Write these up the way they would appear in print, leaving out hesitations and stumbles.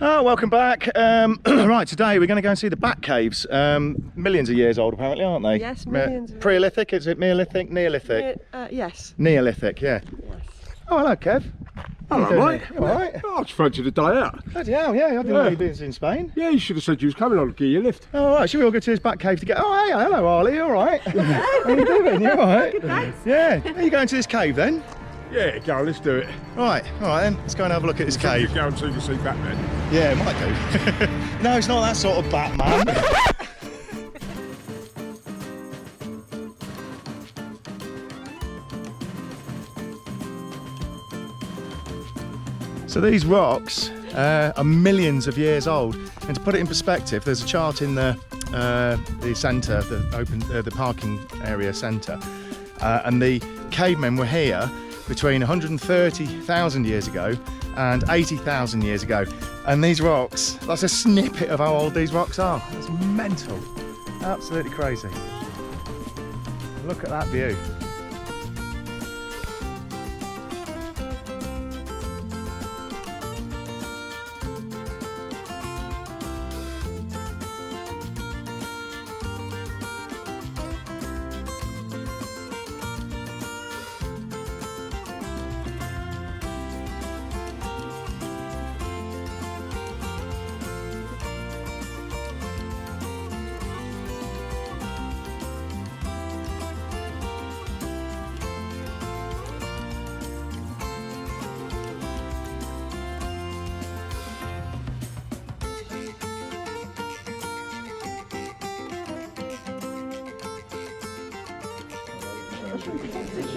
Oh, welcome back. Right, today we're going to go and see the Bat Caves. Millions of years old, apparently, aren't they? Yes, millions. Preolithic, is it? Neolithic? Neolithic? Yes. Neolithic, yeah. Yes. Oh, hello, Kev. Hello, mate. All right. Oh, I just fancied a day out. Bloody hell, yeah. I didn't know you'd been in Spain. Yeah, you should have said you was coming. I'll give you a lift. Oh, all right. Should we all go to this Bat Cave together? Oh, hey, hello, Harley. You all right? How you doing? You all right? Good, thanks. Yeah. Are you going to this cave then? Yeah, go on, let's do it. Right, all right then. Let's go and have a look at this cave. You go and so you can see Batman. Yeah, it might do. No, it's not that sort of Batman. So these rocks are millions of years old, and to put it in perspective, there's a chart in the centre, the parking area centre, and the cavemen were here between 130,000 years ago and 80,000 years ago, and these rocks, that's a snippet of how old these rocks are. It's mental, absolutely crazy. Look at that view.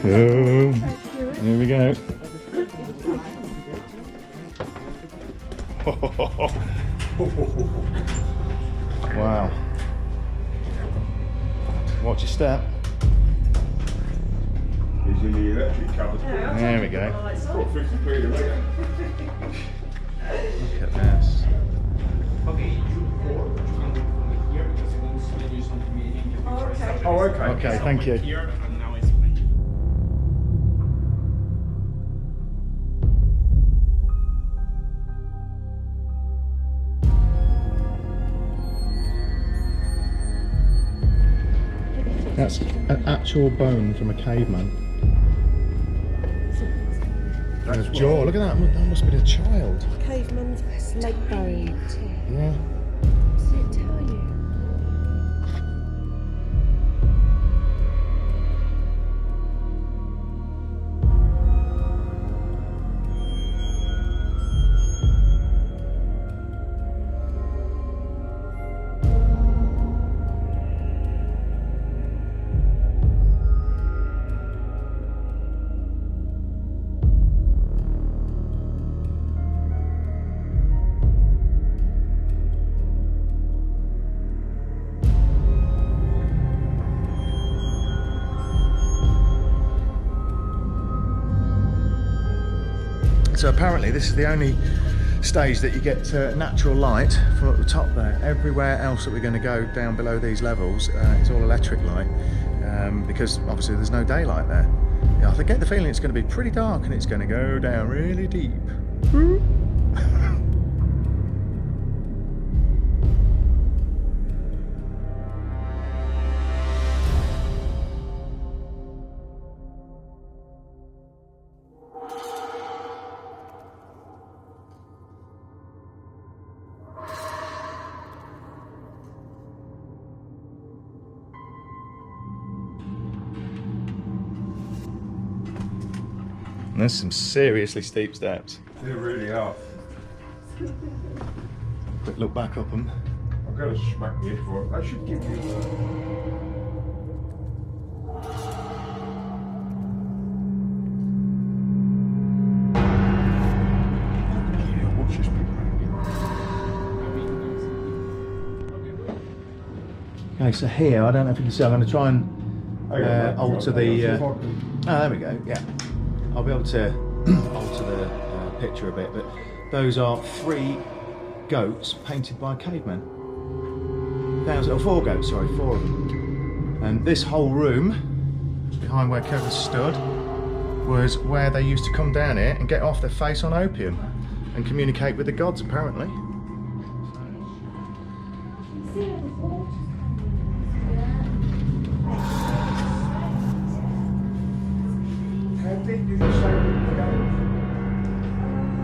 Oh, here we go. Wow. Watch your step. He's in the electric cupboard. There we go. Oh, 50p a minute. Look at this. Oh, okay. Okay, thank you. That's an actual bone from a caveman. And his jaw, look at that, that must have been a child. Caveman's leg bone. Yeah. Does it tell you? So apparently this is the only stage that you get natural light from at the top there. Everywhere else that we're going to go down below these levels is all electric light, because obviously there's no daylight there. Yeah, I get the feeling it's going to be pretty dark and it's going to go down really deep. There's some seriously steep steps. They really are. Quick look back up them. I'm going to smack the head for it. That should give you. Yeah, watch this people. Okay, so here, I don't know if you can see, I'm going to try and alter the... oh, there we go, yeah. I'll be able to alter the picture a bit, but those are 3 goats painted by cavemen. 4 goats, sorry, 4 of them. And this whole room, behind where Kevin stood, was where they used to come down here and get off their face on opium and communicate with the gods, apparently. How deep did you say we were going?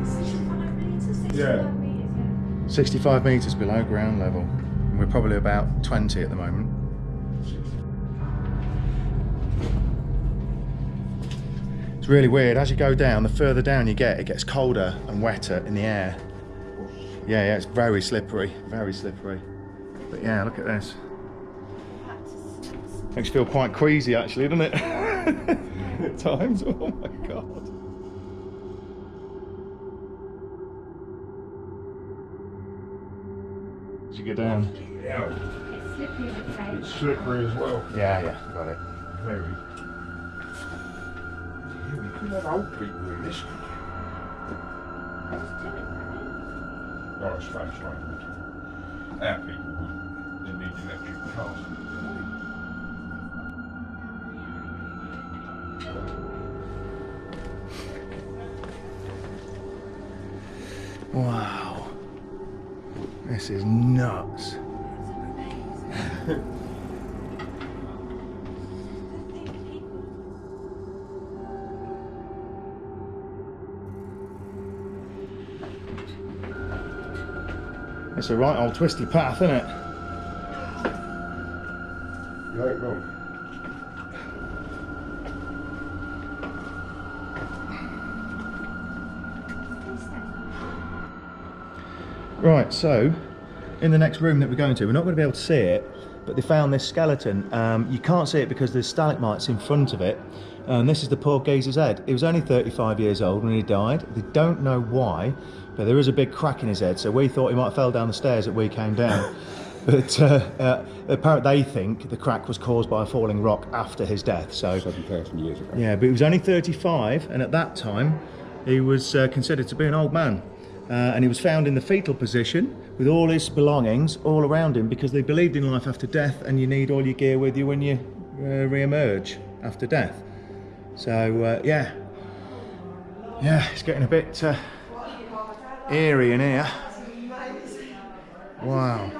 65 metres, 65 Yeah. metres, yeah. 65 metres below ground level. And we're probably about 20 at the moment. It's really weird. As you go down, the further down you get, it gets colder and wetter in the air. Yeah, it's very slippery, very slippery. But yeah, look at this. Makes you feel quite queasy actually, doesn't it? At times, oh my God. As you go down. Yeah. It's slippery with tape. It's slippery as well. Yeah, got it. Very. Yeah, we could have old people in this. Oh, it's fine, it's fine. Our people would. They need electric cars. Wow. This is nuts. It's a right old twisty path, isn't it? You ain't wrong. Right, so in the next room that we're going to, we're not going to be able to see it, but they found this skeleton. You can't see it because there's stalagmites in front of it. And this is the poor geezer's head. He was only 35 years old when he died. They don't know why, but there is a big crack in his head, so we thought he might have fell down the stairs as we came down. But apparently they think the crack was caused by a falling rock after his death. So 7,000 years ago. yeah, but he was only 35, and at that time he was considered to be an old man. And he was found in the fetal position with all his belongings all around him, because they believed in life after death and you need all your gear with you when you re-emerge after death. So yeah, it's getting a bit eerie in here. Wow.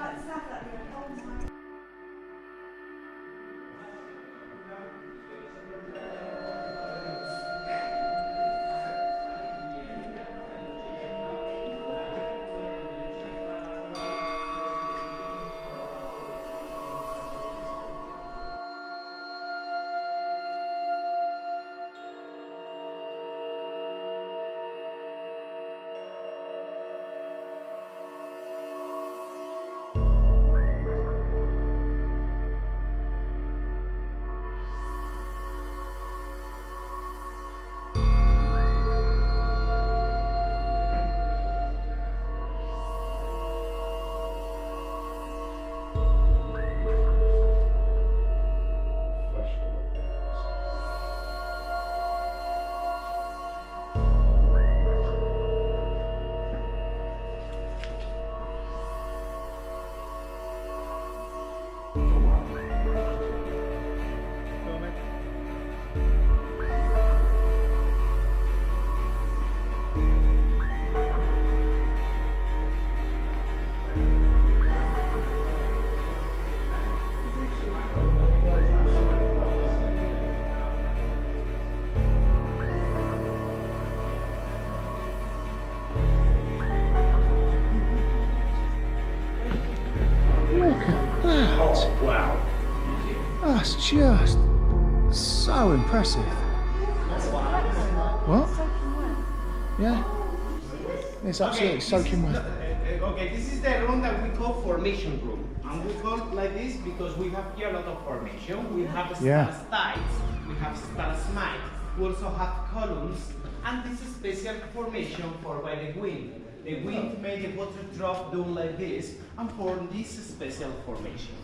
That's just so impressive. What? Yeah. It's absolutely soaking wet. Okay, this is the room that we call formation room. And we call it like this because we have here a lot of formation. We have stalactites, we have stalagmites, we also have columns, and this is special formation for by the wind. The wind made the water drop down like this and form this special formation.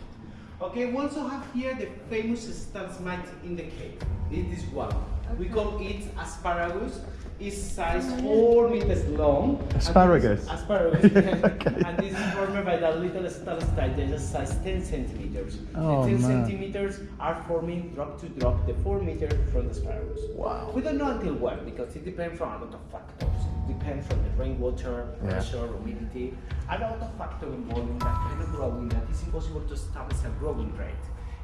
Okay, we also have here the famous stalagmite in the cave. This is one. We call it asparagus. It's size 4 meters long. Asparagus? Asparagus, Okay. And this is formed by the little stalactite. They just size 10 centimeters. Oh, the 10 man. centimeters are forming drop to drop the 4 meters from the asparagus. Wow. We don't know until when, because it depends from a lot of factors. It depends from the rainwater, pressure, humidity, and a lot of factors involved in that kind of growing that is impossible to establish a growing rate.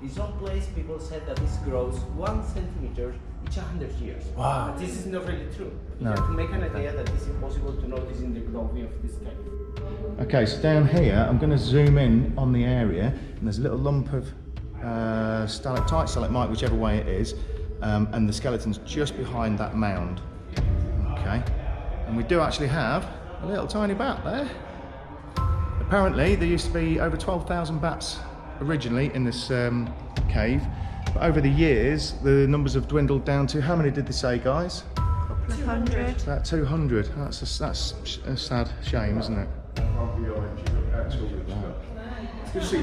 In some place, people said that this grows 1 centimeter each 100 years. Wow. But this is not really true. No. You have to make an idea that it's impossible to notice in the growing of this cave. Okay, so down here, I'm going to zoom in on the area, and there's a little lump of stalactite, stalagmite, whichever way it is, and the skeleton's just behind that mound. Okay, and we do actually have a little tiny bat there. Apparently, there used to be over 12,000 bats originally in this cave, but over the years, the numbers have dwindled down to, how many did they say, guys? 200. About 200. That's a sad shame, isn't it? You see,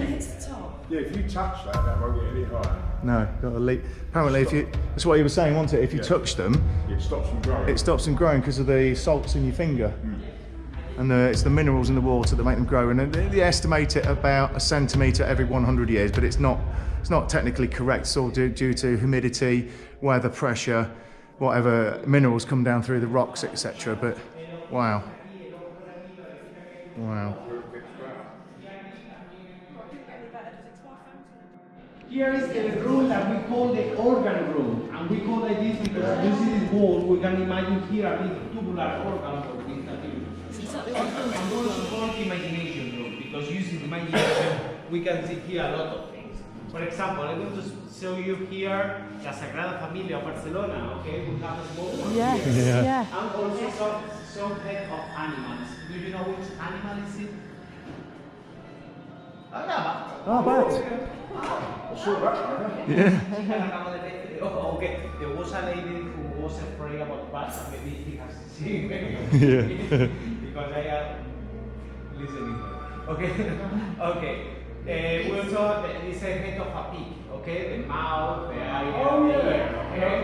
yeah, if you touch that, that won't get any higher. No, got to leap. Apparently, if you, that's what you were saying, wasn't it? If you touch them, It stops them growing. it stops them growing because of the salts in your finger. And it's the minerals in the water that make them grow. And they estimate it about 1 centimetre every 100 years, but it's not technically correct. It's all due to humidity, weather, pressure, whatever minerals come down through the rocks, etc. But wow. Wow. Here is the room that we call the organ room, and we call it this because you see this wall, we can imagine here a big tubular organ for this activity. And also called imagination room, because using imagination we can see here a lot of things. For example, I'm going to show you here La Sagrada Familia of Barcelona, okay? We have a small one here. Yeah. And also some head of animals. Do you know which animal is it? Oh, bats. Yeah. Okay, there was a lady who was afraid about bats, and maybe he has seen Yeah. because I am listening. Okay, okay. We also it's a head of a pig. Okay, the mouth, the eye, the ear. Okay,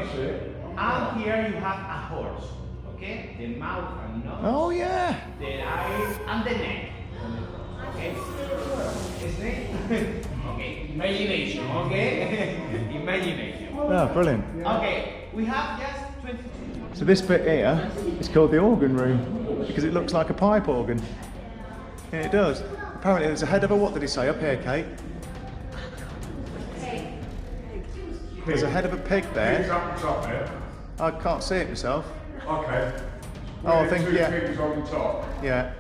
and here you have a horse. Okay, the mouth and nose. Oh yeah. The eyes and the neck. Okay. His name? Okay. Imagination. Okay. Imagination. Oh, brilliant. Okay. We have just 22. So this bit here is called the organ room because it looks like a pipe organ. Yeah, it does. Apparently there's a head of a, what did he say up here, Kate? There's a head of a pig Pigs there. up the top there. I can't see it myself. Okay. Oh, I With think, two yeah. pigs on the top. Yeah.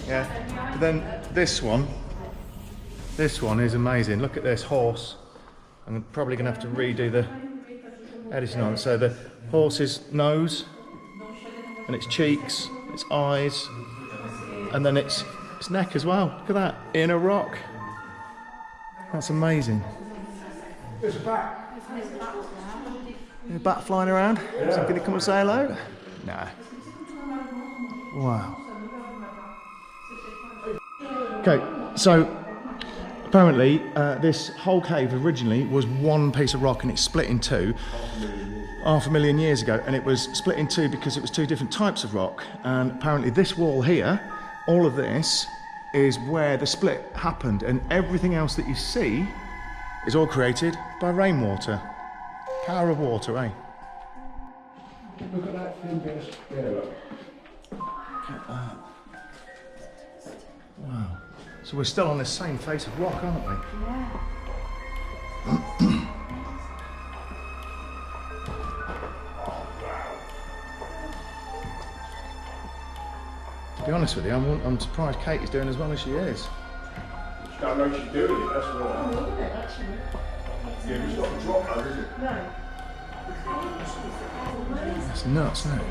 Yeah. But then this one is amazing. Look at this horse. I'm probably going to have to redo the editing on it. So the horse's nose, and its cheeks, its eyes, and then its neck as well. Look at that, in a rock. That's amazing. There's a bat. A bat flying around? Is it going to come and say hello? Nah. Wow. Okay, so apparently this whole cave originally was one piece of rock and it split in two 500,000 years ago, and it was split in two because it was two different types of rock. And apparently this wall here, all of this is where the split happened, and everything else that you see is all created by rainwater. Power of water, eh? Look at that thin bit of there, look. Wow. So we're still on the same face of rock, aren't we? To be honest with you, I'm surprised Kate is doing as well as she is. She don't know she's doing it, that's why. Yeah, it's not a drop though, is it? That's nuts, isn't it?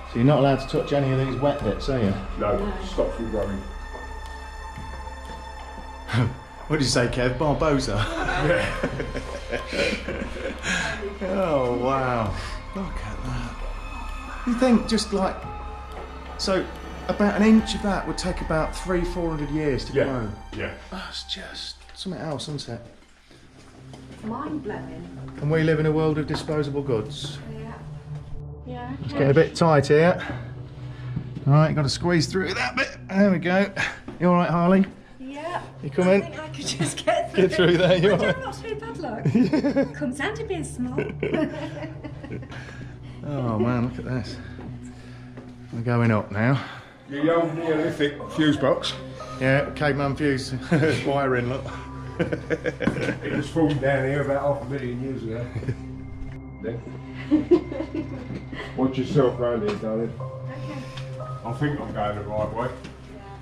So you're not allowed to touch any of these wet bits, are you? No, it stops them growing. What did you say, Kev? Barbosa? Yeah. Oh, wow. Look at that. You think just like... So, about an inch of that would take about 300-400 years to grow. Yeah. That's just something else, isn't it? Mind blowing. And we live in a world of disposable goods. Yeah. Yeah. It's getting a bit tight here. Alright, got to squeeze through that bit. There we go. You alright, Harley? Yeah. You come I in? think I could just get through. Get through there, you I alright? don't not so bad luck. Comes down to being small. Oh man, look at this. We're going up now. The old Neolithic fuse box. Yeah, caveman fuse wiring, look. It was formed down here about 500,000 years ago. Then. Watch yourself round here, darling. Okay. I think I'm going the right way.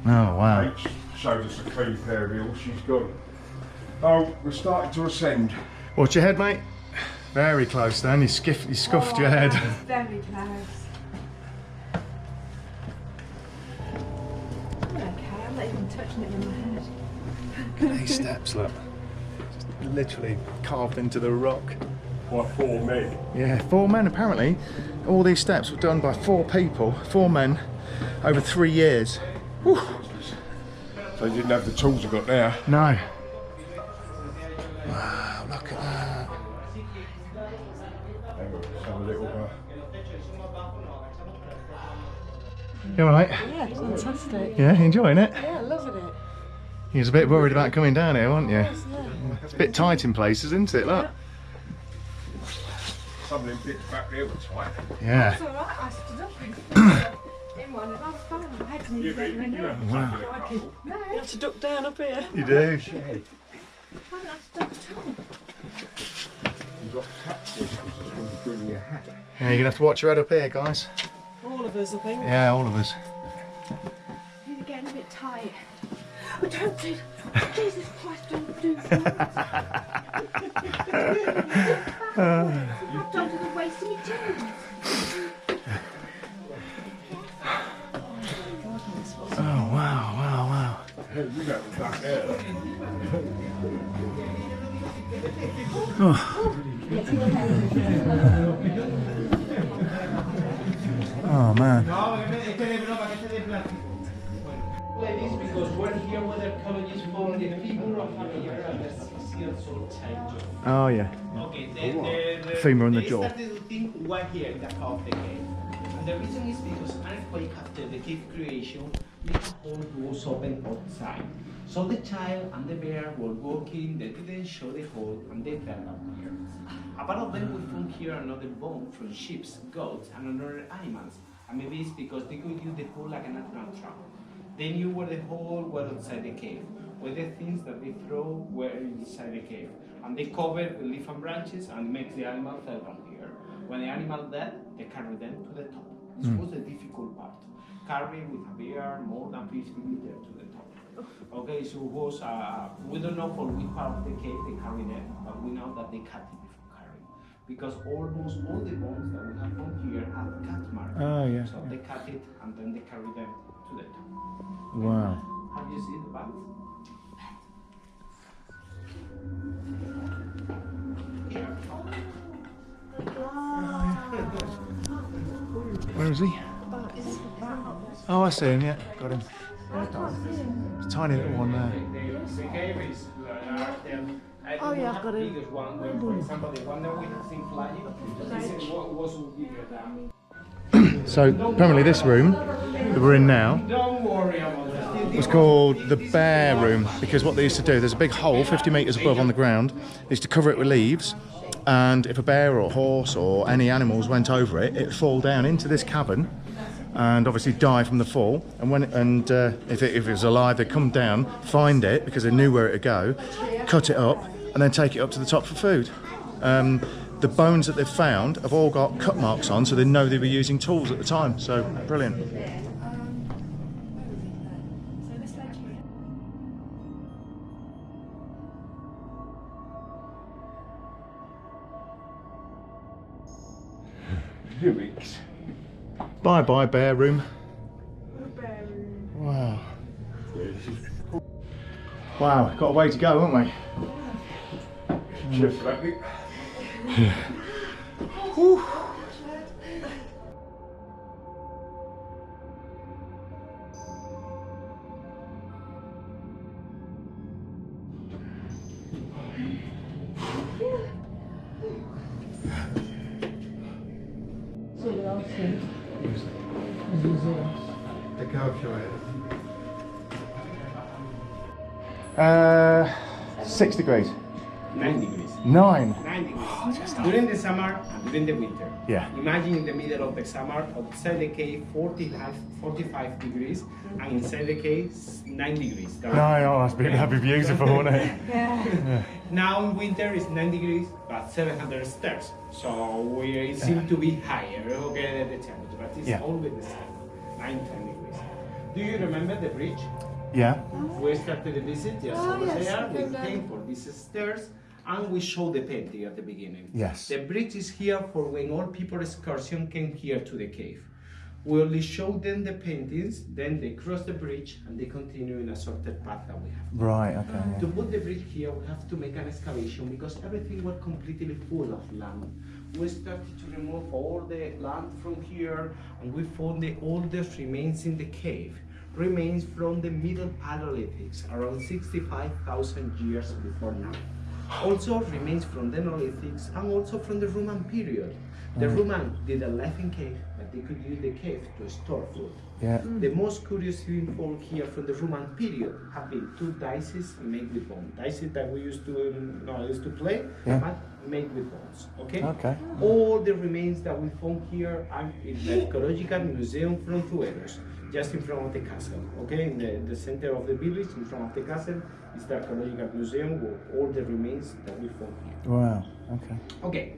Oh, wow. H showed us a clean pair of heels, she's gone. Oh, we're starting to ascend. Watch your head, mate. Very close then, you scuffed your head. Very close. Okay, I'm not even touching it with my head. Look at these steps, look. Just literally carved into the rock. By 4 men. Yeah, 4 men apparently. All these steps were done by 4 people, 4 men, over 3 years. Whew. So they didn't have the tools they've got now. No. Wow, look at that. Hang on, let's have a little You alright? Yeah, fantastic. Yeah, enjoying it? Yeah, loving it. You was a bit worried about coming down here, weren't you? Yeah. It's a bit tight in places, isn't it? Look. Some of them bits back there were tight. Yeah. It's alright, I stood up in one and I was fine. I had to Yeah, but even you have to Wow. take it apart. No, you have to duck down up here. You do? I don't have to duck at all. You've got tap whiskers as well as bringing your hat. Yeah, you're gonna have to watch your head up here, guys. All of us, I think. Yeah, all of us. You're getting a bit tight. Oh, don't do Jesus Christ, don't do that. I've done to the waist of my jeans. Oh, wow, wow, wow. Hey, you got the back there. Oh, man. Like this because we're here with archaeologists for the figure of a deer and the 6 years old child. Oh, yeah. Okay, the Femur and the they jaw. started to think why here in the top of the cave. And the reason is because an earthquake after the cave creation, the hole was open outside. So the child and the bear were walking, they didn't show the hole and they fell down here. Apart of them, we found here another bone from sheep, goats, and other animals. And maybe it's because they could use the hole like a natural trap. They knew where the hole was outside the cave, where the things that they throw were inside the cave. And they covered with leaf and branches and makes the animal fell down here. When the animal dead, they carry them to the top. This was the difficult part. Carry with a bear more than 50 meters to the top. Okay, so it was, we don't know for which part of the cave they carry them, but we know that they cut it before carrying. Because almost all the bones that we have from here have cut marks. Oh, yeah. So they cut it and then they carry them to the top. Wow. Have you seen the back? Where is he? Oh, I see him, yeah. Got him. It's a tiny little one there. The cave is Oh, yeah, I've got the it. biggest one. Where, for example, the one that we have seen flying, this was bigger than. So, apparently this room that we're in now Don't worry about that. was called the bear room, because what they used to do, there's a big hole 50 metres above on the ground, they used to cover it with leaves, and if a bear or a horse or any animals went over it, it'd fall down into this cavern and obviously die from the fall. And if it was alive, they'd come down, find it because they knew where it would go, cut it up, and then take it up to the top for food. The bones that they've found have all got cut marks on, so they know they were using tools at the time. So brilliant. So this ledge here. 2 weeks. Bye bye, bear room. Wow. Wow, got a way to go, haven't we? Just like it. Whew. The calculator. 6 degrees. 9 degrees. 9. 9 degrees. During the summer and during the winter. Yeah. Imagine in the middle of the summer, outside the cave 45 degrees, and inside the cave 9 degrees. No, that'd be beautiful, wouldn't it? Now in winter it's 9 degrees, but 700 stairs. So we seem to be higher, okay, the temperature, but it's always the same, 9-10 degrees. Do you remember the bridge? Yeah. We started the visit just over there. We came for these stairs and we showed the painting at the beginning. Yes. The bridge is here for when all people excursion came here to the cave. We only showed them the paintings, then they cross the bridge and they continue in a sorted path that we have. Right, okay. To put the bridge here, we have to make an excavation because everything was completely full of land. We started to remove all the land from here and we found the oldest remains in the cave. Remains from the Middle Paleolithics, around 65,000 years before now. Also remains from the Neolithics and also from the Roman period. The Roman didn't live in cave, but they could use the cave to store food. Yeah. The most curious thing found here from the Roman period have been 2 dices made with bone. Dices that we used to play, but made with bones. Okay? Okay. All the remains that we found here are in the Archaeological Museum from Zuheros, just in front of the castle. Okay, in the center of the village, in front of the castle, is the Archaeological Museum with all the remains that we found here. Wow. Okay. Okay.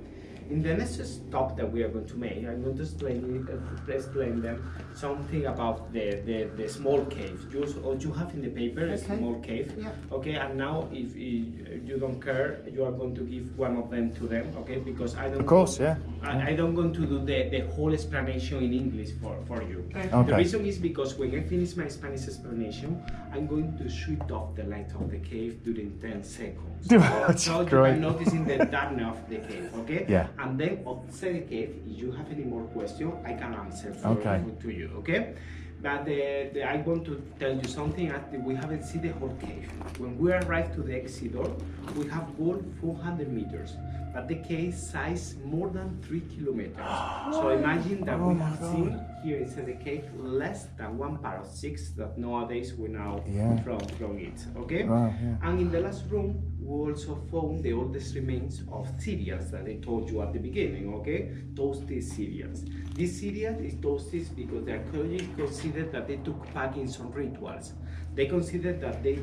In the next stop that we are going to make, I'm going to explain them something about the small cave. You have in the paper a small cave. Yeah. Okay, and now if you don't care, you are going to give one of them to them. Okay, because I don't. Of course, I don't going to do the whole explanation in English for you. Okay. The reason is because when I finish my Spanish explanation, I'm going to switch off the light of the cave during 10 seconds. That's so great. you can notice in the darkness of the cave. Okay. Yeah. And then outside the cave, if you have any more questions, I can answer to you, okay? But I want to tell you something that we haven't seen the whole cave. When we arrived to the exit door, we have walked 400 meters, but the cave size more than 3 kilometers. So imagine that we have seen here inside the cave less than 1 part of 6 that nowadays we know from it, okay? Wow, And in the last room, we also found the oldest remains of cereals that I told you at the beginning, okay? Toasted cereals. This cereal is toasted because the archaeologists considered that they took part in some rituals. They considered that they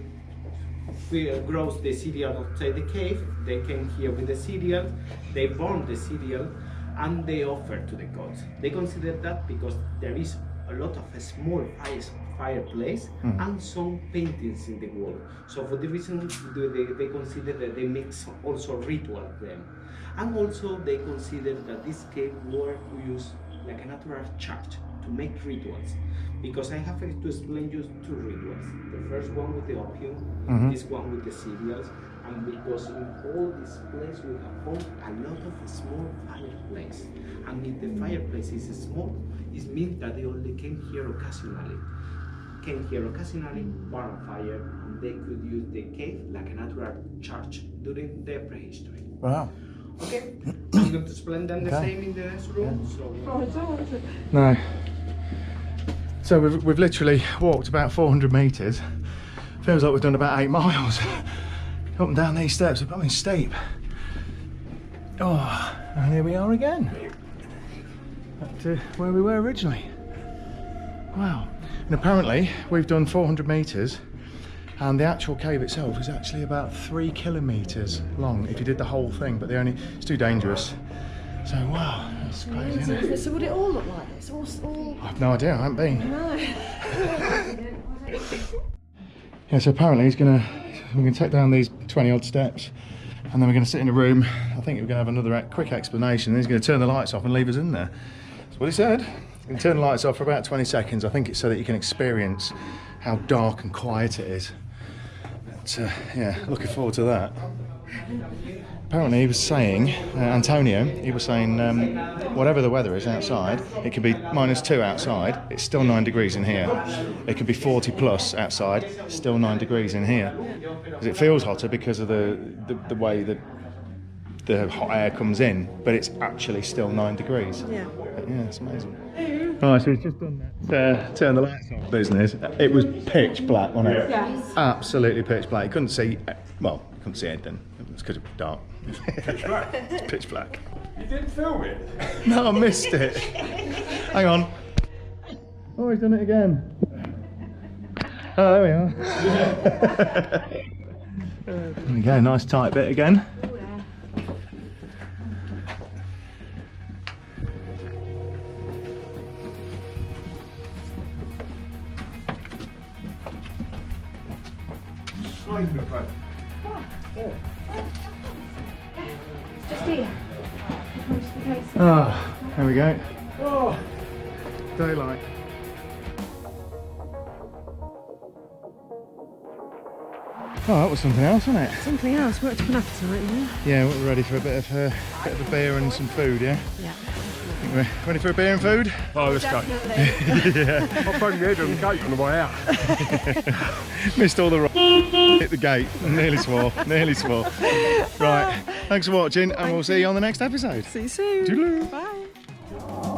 grow the cereal outside the cave, they came here with the cereal, they burned the cereal, and they offered to the gods. They considered that because there is a lot of small fireplace and some paintings in the wall. So for the reason they consider that they make also ritual them. And also they consider that this cave were used like a natural church to make rituals. Because I have to explain you 2 rituals. The first one with the opium, this one with the cereals, and because in all this place we have found a lot of small fireplace. And if the fireplace is small, it means that they only came here occasionally. Burn a fire, and they could use the cave like a natural church during the prehistory. Wow. Okay, I'm going to explain them the same in the next room. No. So we've literally walked about 400 metres. Feels like we've done about 8 miles. Up and down these steps, I mean steep. Oh, and here we are again. Back to where we were originally. Wow. And apparently we've done 400 metres and the actual cave itself is actually about 3 kilometres long if you did the whole thing, but it's too dangerous. So wow, that's crazy, isn't it? So would it all look like this? All... I have no idea, I haven't been. No. Yeah, so apparently we're going to take down these 20 odd steps and then we're going to sit in a room. I think we're going to have another quick explanation and he's going to turn the lights off and leave us in there. That's what he said. You can turn the lights off for about 20 seconds. I think it's so that you can experience how dark and quiet it is. But yeah, looking forward to that. Apparently he was saying, Antonio, he was saying whatever the weather is outside, it could be -2 outside, it's still 9 degrees in here. It could be 40 plus outside, still 9 degrees in here. Because it feels hotter because of the way that the hot air comes in, but it's actually still 9 degrees. Yeah. But yeah, it's amazing. Right, so he's just done that turn the lights off business. It was pitch black, wasn't it? Yes. Absolutely pitch black. You couldn't see, well, you couldn't see anything. It was because it was dark. Pitch black. It's pitch black. You didn't film it. No, I missed it. Hang on. Oh, he's done it again. Oh, there we are. There we go, nice tight bit again. Just here. Ah, there we go. Oh, daylight. Oh, that was something else, wasn't it? Something else. Worked up an appetite, yeah? Yeah, we're ready for a bit of a beer and some food, yeah? Yeah. Think we're ready for a beer and food? Oh, let's go. Yeah. I'll bring the head and cake on the way out. Missed all the hit the gate. Nearly swore. Nearly swore. Right. Thanks for watching, and we'll see you on the next episode. See you soon. Toodaloo. Bye.